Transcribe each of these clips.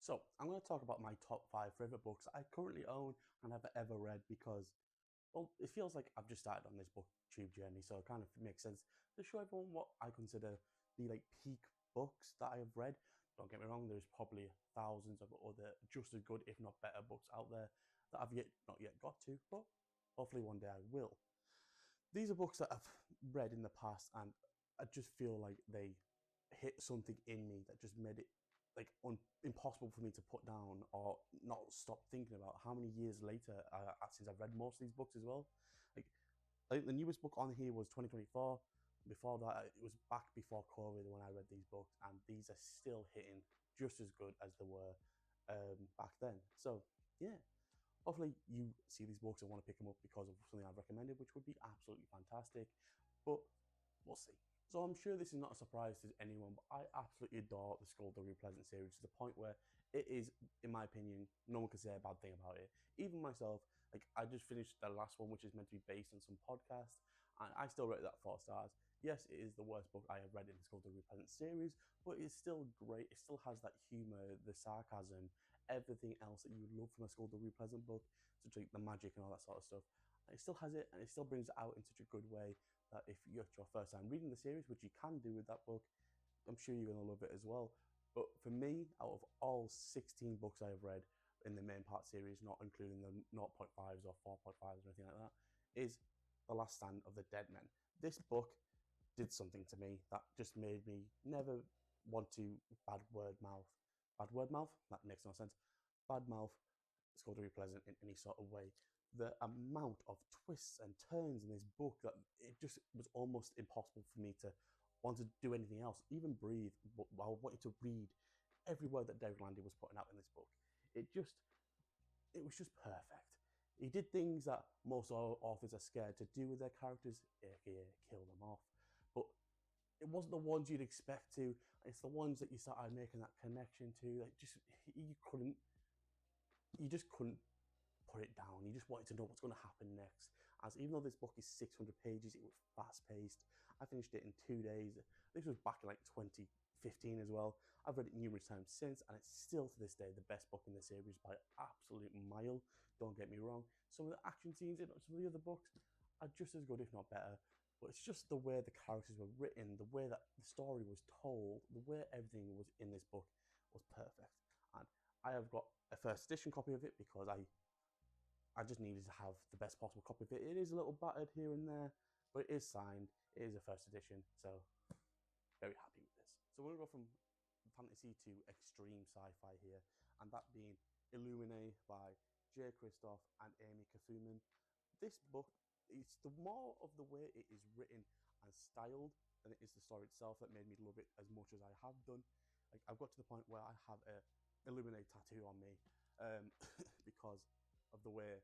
So, I'm going to talk about my top five favorite books I currently own and have ever read because, well, it feels like I've just started on this booktube journey, so it kind of makes sense to show everyone what I consider the peak books that I have read. Don't get me wrong, there's probably thousands of other just as good, if not better, books out there that I've not yet got to, but hopefully one day I will. These are books that I've read in the past, and I just feel like they hit something in me that just made it impossible for me to put down or not stop thinking about. How many years later since I've read most of these books as well? Like, I think the newest book on here was 2024. Before that, it was back before COVID when I read these books, and these are still hitting just as good as they were back then. So yeah, hopefully you see these books and want to pick them up because of something I've recommended, which would be absolutely fantastic. But we'll see. So I'm sure this is not a surprise to anyone, but I absolutely adore the Skullduggery Pleasant series to the point where it is, in my opinion, no one can say a bad thing about it. Even myself, I just finished the last one, which is meant to be based on some podcast, and I still rate that 4 stars. Yes, it is the worst book I have read in the Skullduggery Pleasant series, but it's still great. It still has that humour, the sarcasm, everything else that you would love from a Skullduggery Pleasant book, such like the magic and all that sort of stuff. And it still has it, and it still brings it out in such a good way that if you're your first time reading the series, which you can do with that book, I'm sure you're going to love it as well. But for me, out of all 16 books I have read in the main part series, not including the 0.5s or 4.5s or anything like that, is The Last Stand of the Dead Men. This book did something to me that just made me never want to bad word mouth. That makes no sense. Bad mouth Skullduggery Pleasant in any sort of way. The amount of twists and turns in this book that it just was almost impossible for me to want to do anything else, even breathe, while wanting to read every word that Derek Landy was putting out in this book. It just, it was just perfect. He did things that most authors are scared to do with their characters, aka kill them off. But it wasn't the ones you'd expect to. It's the ones that you started making that connection to. Like, just you just couldn't put it down. You just wanted to know what's going to happen next. As even though this book is 600 pages, it was fast paced. I finished it in 2 days. This was back in 2015 as well. I've read it numerous times since, and it's still to this day the best book in the series by an absolute mile. Don't get me wrong. Some of the action scenes in some of the other books are just as good, if not better. But it's just the way the characters were written, the way that the story was told, the way everything was in this book was perfect. And I have got a first edition copy of it because I just needed to have the best possible copy of it. It is a little battered here and there, but it is signed. It is a first edition, so very happy with this. So we're going to go from fantasy to extreme sci-fi here, and that being Illuminae by Jay Kristoff and Amy Kafuman. This book, it's the more of the way it is written and styled than it is the story itself that made me love it as much as I have done. I've got to the point where I have a Illuminae tattoo on me because of the way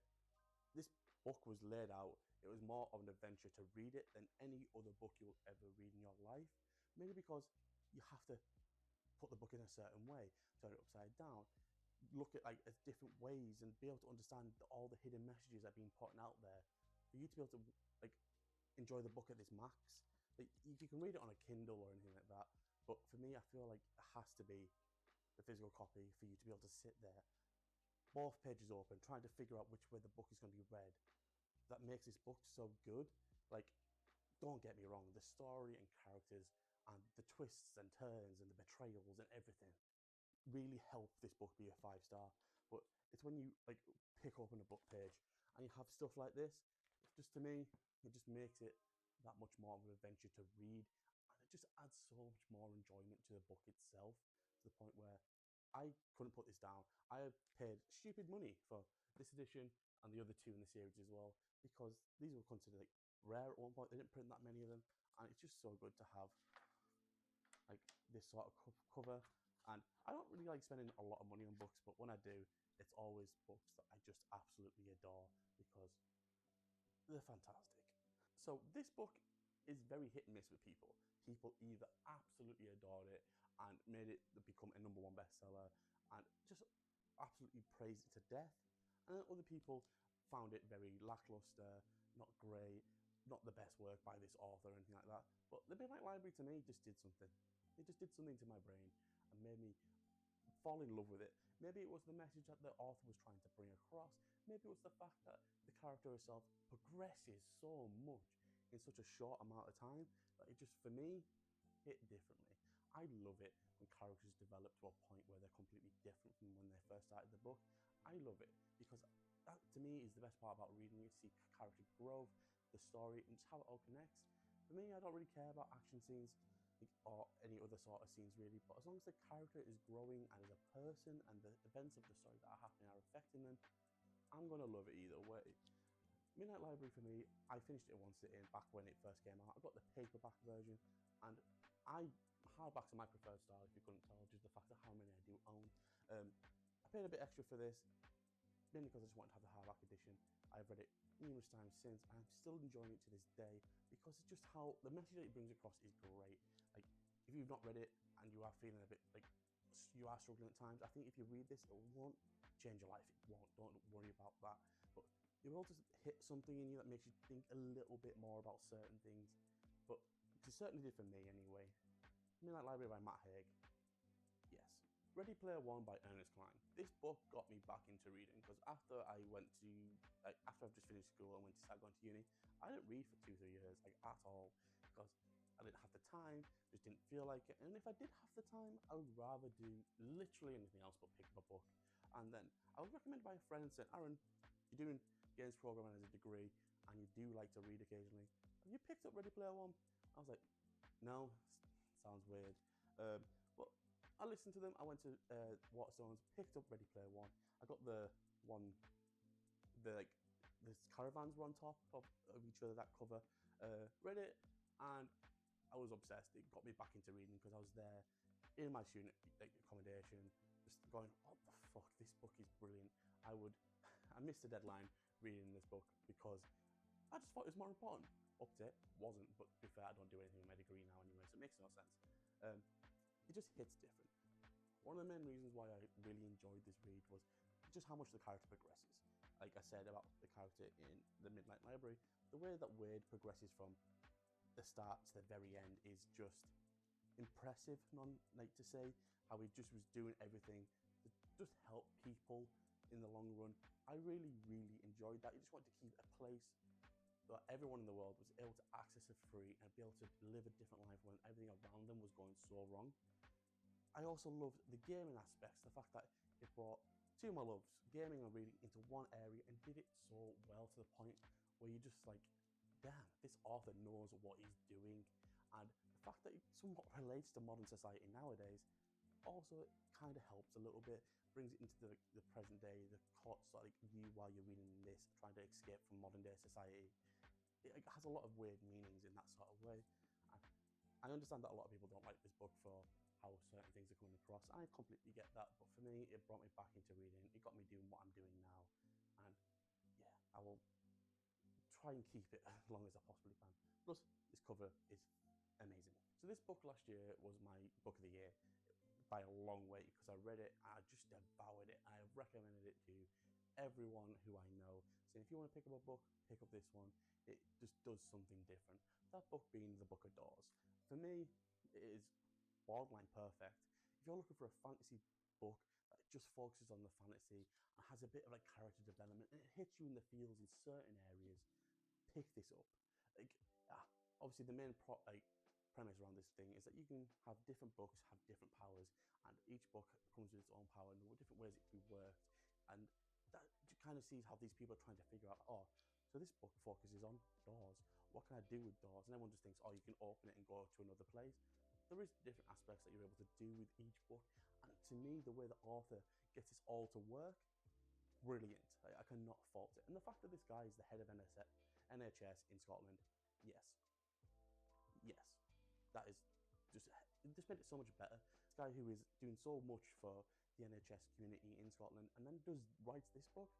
this book was laid out. It was more of an adventure to read it than any other book you'll ever read in your life. Mainly because you have to put the book in a certain way, turn it upside down, look at different ways, and be able to understand all the hidden messages that are being put out there. For you to be able to enjoy the book at this max, you can read it on a Kindle or anything like that. But for me, I feel like it has to be the physical copy for you to be able to sit there, both pages open, trying to figure out which way the book is going to be read. That makes this book so good. Like, don't get me wrong, the story and characters and the twists and turns and the betrayals and everything really help this book be a 5 star. But it's when you pick open a book page and you have stuff like this, just to me, it just makes it that much more of an adventure to read, and it just adds so much more enjoyment to the book itself, to the point where I couldn't put this down. I have paid stupid money for this edition and the other two in the series as well, because these were considered rare at one point. They didn't print that many of them, and it's just so good to have this sort of cover. And I don't really like spending a lot of money on books, but when I do, it's always books that I just absolutely adore because they're fantastic. So this book is very hit and miss with people. People either absolutely adored it and made it become a #1 bestseller and just absolutely praised it to death, and then other people found it very lackluster, not great, not the best work by this author or anything like that. But the Midnight Library to me just did something. It just did something to my brain and made me fall in love with it. Maybe it was the message that the author was trying to bring across. Maybe it was the fact that the character herself progresses so much in such a short amount of time that it just, for me, hit differently. I love it when characters develop to a point where they're completely different from when they first started the book. I love it because that, to me, is the best part about reading it, to see character growth, the story, and just how it all connects. For me, I don't really care about action scenes or any other sort of scenes really, but as long as the character is growing and as a person and the events of the story that are happening are affecting them, I'm gonna love it either way. Midnight Library for me, I finished it in one sitting back when it first came out. I got the paperback version, and hardbacks are my preferred style if you couldn't tell, just the fact of how many I do own. I paid a bit extra for this, mainly because I just wanted to have the hardback edition. I've read it numerous times since, and I'm still enjoying it to this day because it's just how the message that it brings across is great. Like, if you've not read it and you are feeling a bit like you are struggling at times, I think if you read this, it won't change your life. It won't. Don't worry about that. But it will just hit something in you that makes you think a little bit more about certain things. But it certainly did for me anyway. Midnight Library by Matt Haig. Yes. Ready Player One by Ernest Cline. This book got me back into reading because after I've just finished school and went to start going to uni, I didn't read for 2-3 years, like at all, because I didn't have the time, just didn't feel like it. And if I did have the time, I would rather do literally anything else but pick up a book. And then I was recommended by a friend and said, Aaron, you're doing games programming as a degree and you do like to read occasionally. Have you picked up Ready Player One? I was like, no, sounds weird. But I listened to them. I went to Waterstones, picked up Ready Player One. I got the caravans were on top of each other, that cover. Read it, and I was obsessed. It got me back into reading because I was there in my student accommodation, just going, what the fuck, this book is brilliant. I missed the deadline reading this book because I just thought it was more important. Up to it, wasn't, but to be fair, I don't do anything with my degree now anyway, so it makes no sense. It just hits different. One of the main reasons why I really enjoyed this read was just how much the character progresses. Like I said about the character in the Midnight Library, the way that Wade progresses from the start to the very end is just impressive, to say, how he just was doing everything to just help people in the long run. I really, really enjoyed that. He just wanted to keep a place that everyone in the world was able to access it free and be able to live a different life when everything around them was going so wrong. I also loved the gaming aspects, the fact that it brought two of my loves, gaming and reading, into one area and did it so well to the point where you're just like, damn, this author knows what he's doing. And the fact that it somewhat relates to modern society nowadays also kind of helps a little bit, brings it into the present day, the sort of you while you're reading this, trying to escape from modern day society. It has a lot of weird meanings in that sort of way. I understand that a lot of people don't like this book for how certain things are coming across. I completely get that, but for me, it brought me back into reading. It got me doing what I'm doing now, and yeah, I will try and keep it as long as I possibly can. Plus, this cover is amazing. So this book last year was my book of the year by a long way because I read it, I just devoured it. I have recommended it to everyone who I know. So if you want to pick up a book, pick up this one. It just does something different. That book being The Book of Doors. For me, it is borderline perfect. If you're looking for a fantasy book that just focuses on the fantasy and has a bit of like character development and it hits you in the feels in certain areas, pick this up. Obviously the main premise around this thing is that you can have different books, have different powers, and each book comes with its own power and there are different ways it can be worked. And that kind of sees how these people are trying to figure out, oh, so this book focuses on doors. What can I do with doors? And everyone just thinks, oh, you can open it and go to another place. There is different aspects that you're able to do with each book. And to me, the way the author gets this all to work, brilliant. I cannot fault it. And the fact that this guy is the head of NHS in Scotland, yes. That is just made it so much better. This guy who is doing so much for the NHS community in Scotland and then writes this book,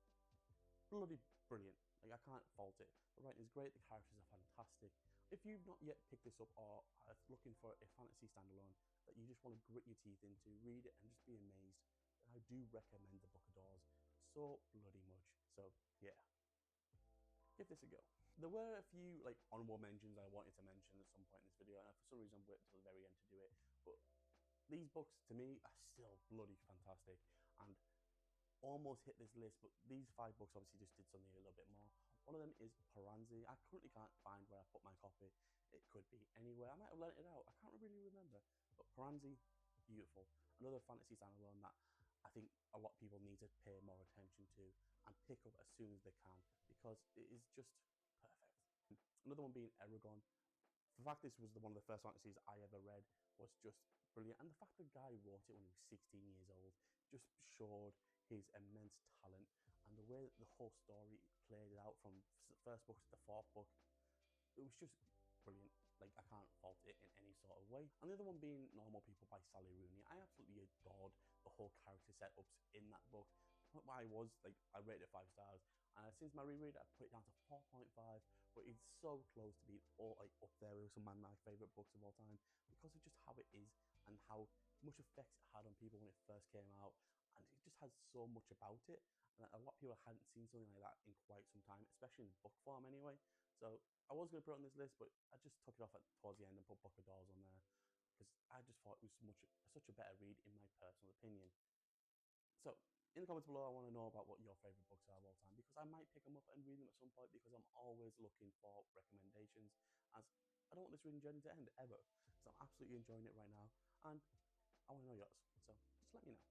bloody brilliant. Like, I can't fault it. The writing is great, the characters are fantastic. If you've not yet picked this up or are looking for a fantasy standalone that you just want to grit your teeth into, read it and just be amazed, then I do recommend The Book of Doors so bloody much. So yeah, give this a go. There were a few honorable mentions I wanted to mention at some point in this video, and for some reason I waited until the very end to do it, but these books to me are still bloody fantastic and almost hit this list, but these 5 books obviously just did something a little bit more. One of them is Paranzi. I currently can't find where I put my copy. It could be anywhere. I might have lent it out. I can't really remember. But Paranzi, beautiful. Another fantasy standalone that I think a lot of people need to pay more attention to and pick up as soon as they can because it is just perfect. Another one being Eragon. The fact this was one of the first fantasies I ever read was just brilliant. And the fact the guy wrote it when he was 16 years old just showed his immense talent, and the way that the whole story played it out from the first book to the 4th book, it was just brilliant. Like, I can't fault it in any sort of way. And the other one being Normal People by Sally Rooney. I absolutely adored the whole character setups in that book. Where I was, like, I rated it 5 stars, and since my reread, I put it down to 4.5, but it's so close to being all like up there with some of my favourite books of all time because of just how it is and how much effects it had on people when it first came out, and it just has so much about it. And a lot of people hadn't seen something like that in quite some time, especially in book form anyway. So I was going to put it on this list, but I just took it off towards the end and put Book of Doors on there because I just thought it was such a better read in my personal opinion. So in the comments below, I want to know about what your favourite books are of all time because I might pick them up and read them at some point because I'm always looking for recommendations, as I don't want this reading journey to end ever because I'm absolutely enjoying it right now and I want to know yours. So just let me know.